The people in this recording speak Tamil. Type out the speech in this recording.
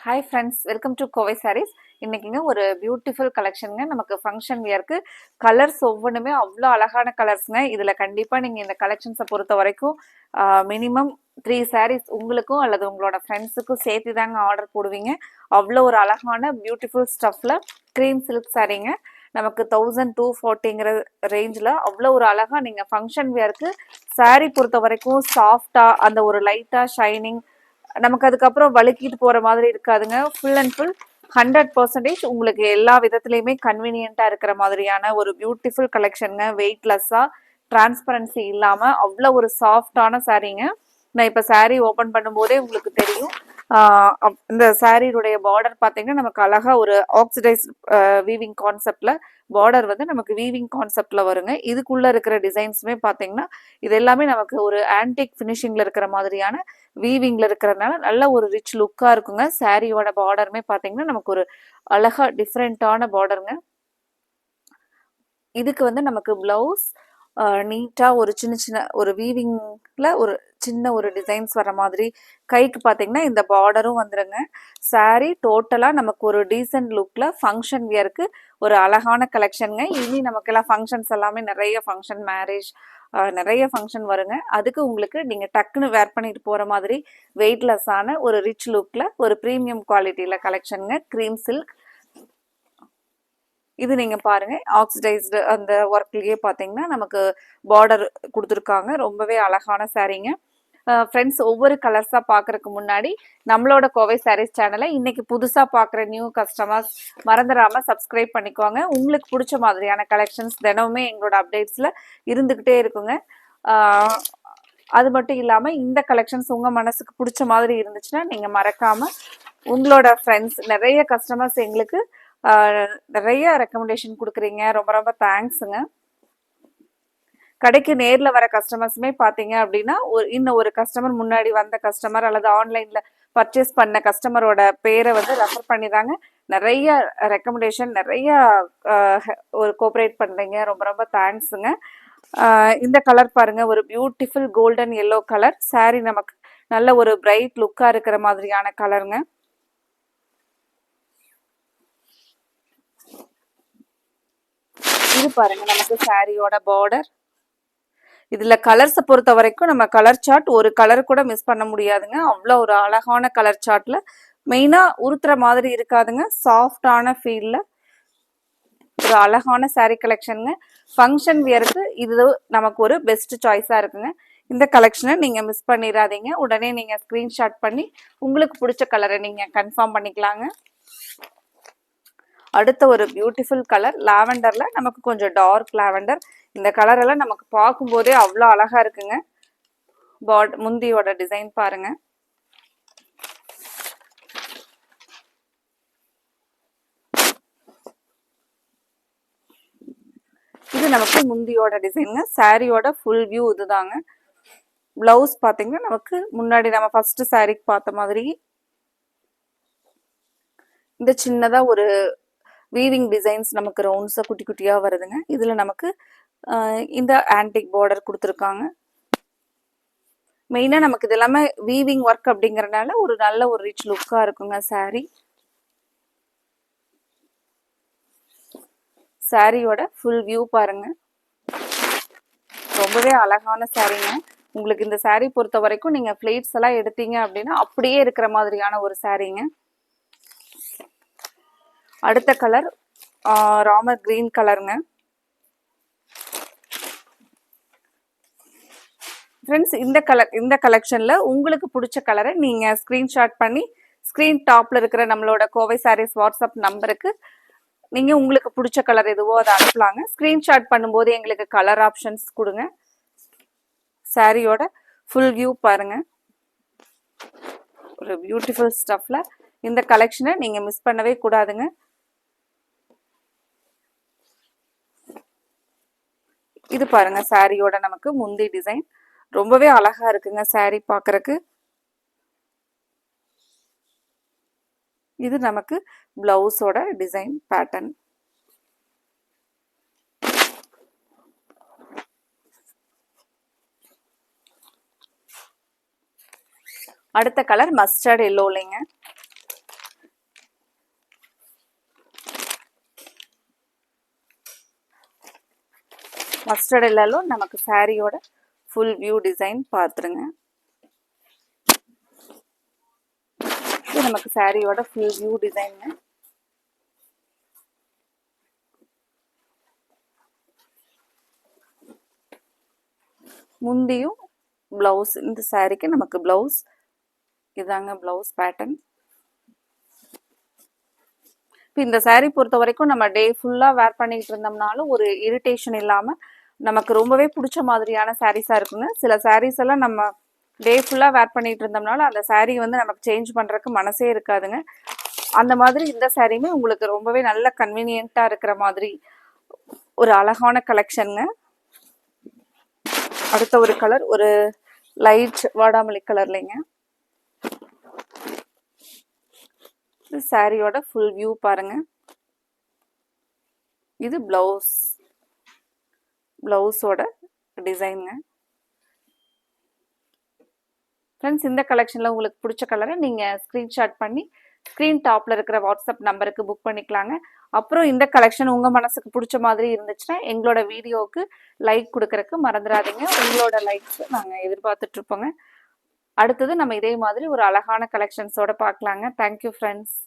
Hi friends, welcome to Kovai Sarees. இன்னைக்குங்க ஒரு பியூட்டிஃபுல் கலெக்ஷனுங்க. நமக்கு ஃபங்க்ஷன் வியர்க்கு கலர்ஸ் ஒவ்வொன்றுமே அவ்வளோ அழகான கலர்ஸுங்க. இதில் கண்டிப்பாக நீங்கள் இந்த கலெக்ஷன்ஸை பொறுத்த வரைக்கும் மினிமம் 3 சாரீஸ் உங்களுக்கும் அல்லது உங்களோட ஃப்ரெண்ட்ஸுக்கும் சேர்த்து தாங்க ஆர்டர் போடுவீங்க. அவ்வளோ ஒரு அழகான பியூட்டிஃபுல் ஸ்டஃப்பில் க்ரீம் சில்க் சாரீங்க. நமக்கு 1240ங்கிற ரேஞ்சில் அவ்வளோ ஒரு அழகாக நீங்கள் ஃபங்க்ஷன் வியர்க்கு சாரீ பொறுத்த வரைக்கும் சாஃப்டாக அந்த ஒரு லைட்டாக ஷைனிங் நமக்கு அதுக்கப்புறம் வழுக்கிட்டு போற மாதிரி இருக்காதுங்க. ஃபுல் அண்ட் ஃபுல் 100% உங்களுக்கு எல்லா விதத்துலையுமே கன்வீனியன்ட்டா இருக்கிற மாதிரியான ஒரு பியூட்டிஃபுல் கலெக்ஷனுங்க. வெயிட்லெஸ்ஸா டிரான்ஸ்பரன்சி இல்லாம அவ்வளோ ஒரு சாஃப்டான சாரீங்க. நான் இப்போ சாரீ ஓப்பன் பண்ணும்போதே உங்களுக்கு தெரியும். இந்த சாரீருடைய பார்டர் பார்த்தீங்கன்னா நமக்கு அழகா ஒரு ஆக்சிடைஸ் வீவிங் கான்செப்ட்ல பார்டர் வந்து நமக்கு வீவிங் கான்செப்ட்ல வருங்க. இதுக்குள்ள இருக்கிற டிசைன்ஸுமே பார்த்தீங்கன்னா இது எல்லாமே நமக்கு ஒரு ஆன்டிக் ஃபினிஷிங்ல இருக்கிற மாதிரியான வீவிங்ல இருக்கிறதுனால நல்ல ஒரு ரிச் லுக்கா இருக்குங்க. சாரியோட பார்டருமே பார்த்தீங்கன்னா நமக்கு ஒரு அழகா டிஃப்ரெண்டான பார்டருங்க. இதுக்கு வந்து நமக்கு பிளவுஸ் நீட்டாக ஒரு சின்ன சின்ன ஒரு வீவிங்கில் ஒரு சின்ன ஒரு டிசைன்ஸ் வர மாதிரி கைக்கு பார்த்தீங்கன்னா இந்த பார்டரும் வந்துடுங்க. சாரீ டோட்டலாக நமக்கு ஒரு டீசென்ட் லுக்கில் ஃபங்க்ஷன் வியருக்கு ஒரு அழகான கலெக்ஷனுங்க. இனி நமக்கெல்லாம் ஃபங்க்ஷன்ஸ் எல்லாமே நிறைய ஃபங்க்ஷன், மேரேஜ் நிறைய ஃபங்க்ஷன் வருங்க. அதுக்கு உங்களுக்கு நீங்கள் டக்குன்னு வேர் பண்ணிட்டு போகிற மாதிரி வெயிட்லெஸ்ஸான ஒரு ரிச் லுக்கில் ஒரு ப்ரீமியம் குவாலிட்டியில் கலெக்ஷனுங்க. க்ரீம் சில்க் இது நீங்கள் பாருங்கள். ஆக்சிடைஸ்டு அந்த ஒர்க்லேயே பார்த்தீங்கன்னா நமக்கு பார்டர் கொடுத்துருக்காங்க. ரொம்பவே அழகான சாரீங்க. ஃப்ரெண்ட்ஸ், ஒவ்வொரு கலர்ஸாக பார்க்குறதுக்கு முன்னாடி நம்மளோட கோவை சாரீஸ் சேனலை இன்னைக்கு புதுசாக பார்க்குற நியூ கஸ்டமர்ஸ் மறந்துடாமல் சப்ஸ்கிரைப் பண்ணிக்கோங்க. உங்களுக்கு பிடிச்ச மாதிரியான கலெக்ஷன்ஸ் தினமுமே எங்களோட அப்டேட்ஸில் இருந்துக்கிட்டே இருக்குங்க. அது மட்டும் இல்லாமல் இந்த கலெக்ஷன்ஸ் உங்கள் மனசுக்கு பிடிச்ச மாதிரி இருந்துச்சுன்னா நீங்கள் மறக்காமல் உங்களோட ஃப்ரெண்ட்ஸ் நிறைய கஸ்டமர்ஸ் எங்களுக்கு நிறைய ரெக்கமெண்டேஷன் கொடுக்குறீங்க. ரொம்ப ரொம்ப தேங்க்ஸுங்க. கடைக்கு நேரில் வர கஸ்டமர்ஸுமே பார்த்தீங்க அப்படின்னா இன்னும் ஒரு கஸ்டமர், முன்னாடி வந்த கஸ்டமர் அல்லது ஆன்லைனில் பர்ச்சேஸ் பண்ண கஸ்டமரோட பேரை வந்து ரெஃபர் பண்ணி தாங்க நிறைய ரெக்கமெண்டேஷன், நிறைய ஒரு கோஆப்ரேட் பண்ணுறீங்க. ரொம்ப ரொம்ப தேங்க்ஸுங்க. இந்த கலர் பாருங்க, ஒரு beautiful golden yellow colour sari. நமக்கு நல்ல ஒரு பிரைட் லுக்காக இருக்கிற மாதிரியான கலருங்க. இது பாருங்க நமக்கு சாரியோட பார்டர். இதுல கலர்ஸை பொறுத்த வரைக்கும் நம்ம கலர் சார்ட் ஒரு கலர் கூட மிஸ் பண்ண முடியாதுங்க. அவ்வளோ ஒரு அழகான கலர் சார்ட்ல மெயினா உறுத்துற மாதிரி இருக்காதுங்க. சாஃப்டான ஃபீல்ல ஒரு அழகான சாரீ கலெக்ஷனுங்க. ஃபங்க்ஷன் வியருக்கு இது நமக்கு ஒரு பெஸ்ட் சாய்ஸா இருக்குங்க. இந்த கலெக்ஷனை நீங்க மிஸ் பண்ணிடாதீங்க. உடனே நீங்க ஸ்கிரீன்ஷாட் பண்ணி உங்களுக்கு பிடிச்ச கலரை நீங்க கன்ஃபார்ம் பண்ணிக்கலாங்க. அடுத்த ஒரு பியூட்டிஃபுல் கலர் லாவெண்டர்ல நமக்கு கொஞ்சம் டார்க் லாவெண்டர். இந்த கலர் எல்லாம் நமக்கு பார்க்கும்போதே அவ்வளோ அழகா இருக்குங்க. முந்தியோட டிசைன் பாருங்க. இது நமக்கு முந்தியோட டிசைனுங்க. சாரியோட ஃபுல் வியூ இதுதாங்க. பிளவுஸ் பார்த்தீங்கன்னா நமக்கு முன்னாடி நம்ம ஃபர்ஸ்ட் சாரிக்கு பார்த்த மாதிரி இந்த சின்னதா ஒரு வீவிங் டிசைன்ஸ் நமக்கு ரவுண்ட்ஸாக குட்டி குட்டியாக வருதுங்க. இதில் நமக்கு இந்த ஆன்டிக் பார்டர் கொடுத்துருக்காங்க. மெயினாக நமக்கு இது எல்லாமே வீவிங் ஒர்க் அப்படிங்கிறனால ஒரு நல்ல ஒரு ரிச் லுக்காக இருக்குங்க சாரீ. சாரியோட ஃபுல் வியூ பாருங்க. ரொம்பவே அழகான சாரீங்க. உங்களுக்கு இந்த சாரீ பொறுத்த வரைக்கும் நீங்கள் பிளேட்ஸ் எல்லாம் எடுத்தீங்க அப்படின்னா அப்படியே இருக்கிற மாதிரியான ஒரு சாரீங்க. அடுத்த கலர் ராமர் கிரீன் கலருங்க. ஃப்ரெண்ட்ஸ், இந்த கலெக்ஷன்ல உங்களுக்கு பிடிச்ச கலரை நீங்க ஸ்கிரீன்ஷாட் பண்ணி ஸ்கிரீன் டாப்ல இருக்கிற நம்மளோட கோவை சாரீஸ் வாட்ஸ்அப் நம்பருக்கு நீங்க உங்களுக்கு பிடிச்ச கலர் எதுவோ அதை அனுப்பலாங்க. ஸ்கிரீன்ஷாட் பண்ணும்போது எங்களுக்கு கலர் ஆப்ஷன்ஸ் கொடுங்க. சாரியோட ஃபுல் வியூ பாருங்க. ஒரு பியூட்டிஃபுல் ஸ்டஃப்ல இந்த கலெக்ஷனை நீங்க மிஸ் பண்ணவே கூடாதுங்க. இது பாருங்க சாரியோட நமக்கு முந்தி டிசைன் ரொம்பவே அழகா இருக்குங்க சாரீ பார்க்கறக்கு. இது நமக்கு பிளவுஸோட டிசைன் பேட்டர்ன். அடுத்த கலர் மஸ்டர்ட் எல்லோலைங்க. மஸ்டர்ட் எல்லோ நமக்கு சாரியோட ஃபுல் வியூ டிசைன் பார்த்துருங்க. இது நமக்கு சாரியோட ஃபுல் வியூ டிசைனுங்க. முந்தியும் பிளவுஸ், இந்த சாரிக்கு நமக்கு பிளவுஸ் இதாங்க பிளவுஸ் பேட்டர்ன். இப்போ இந்த சாரீ பொறுத்த வரைக்கும் நம்ம டே ஃபுல்லாக வேர் பண்ணிட்டு இருந்தோம்னாலும் ஒரு இரிட்டேஷன் இல்லாமல் நமக்கு ரொம்பவே பிடிச்ச மாதிரியான சாரீஸாக இருக்குங்க. சில சாரீஸ் எல்லாம் நம்ம டே ஃபுல்லாக வேர் பண்ணிட்டு இருந்தோம்னாலும் அந்த சாரீ வந்து நமக்கு சேஞ்ச் பண்ணுறதுக்கு மனசே இருக்காதுங்க. அந்த மாதிரி இந்த சாரியுமே உங்களுக்கு ரொம்பவே நல்ல கன்வீனியண்ட்டாக இருக்கிற மாதிரி ஒரு அழகான கலெக்ஷனுங்க. அடுத்த ஒரு கலர் ஒரு லைட் வாடாமல்லி கலர்லைங்க. சாரியோட ஃபுல் வியூ பாருங்க. இது பிளவுஸோட டிசைனுங்க. ஃப்ரெண்ட்ஸ், இந்த கலெக்ஷனில் உங்களுக்கு பிடிச்ச கலரை நீங்கள் ஸ்க்ரீன்ஷாட் பண்ணி ஸ்க்ரீன் டாப்பில் இருக்கிற வாட்ஸ்அப் நம்பருக்கு புக் பண்ணிக்கலாங்க. அப்புறம் இந்த கலெக்ஷன் உங்கள் மனசுக்கு பிடிச்ச மாதிரி இருந்துச்சுன்னா எங்களோட வீடியோவுக்கு லைக் கொடுக்கறக்கு மறந்துடாதீங்க. உங்களோட லைக்ஸ் நாங்கள் எதிர்பார்த்துட்ருப்போங்க. அடுத்தது நம்ம இதே மாதிரி ஒரு அழகான கலெக்ஷன்ஸோட பார்க்கலாங்க. Thank you friends.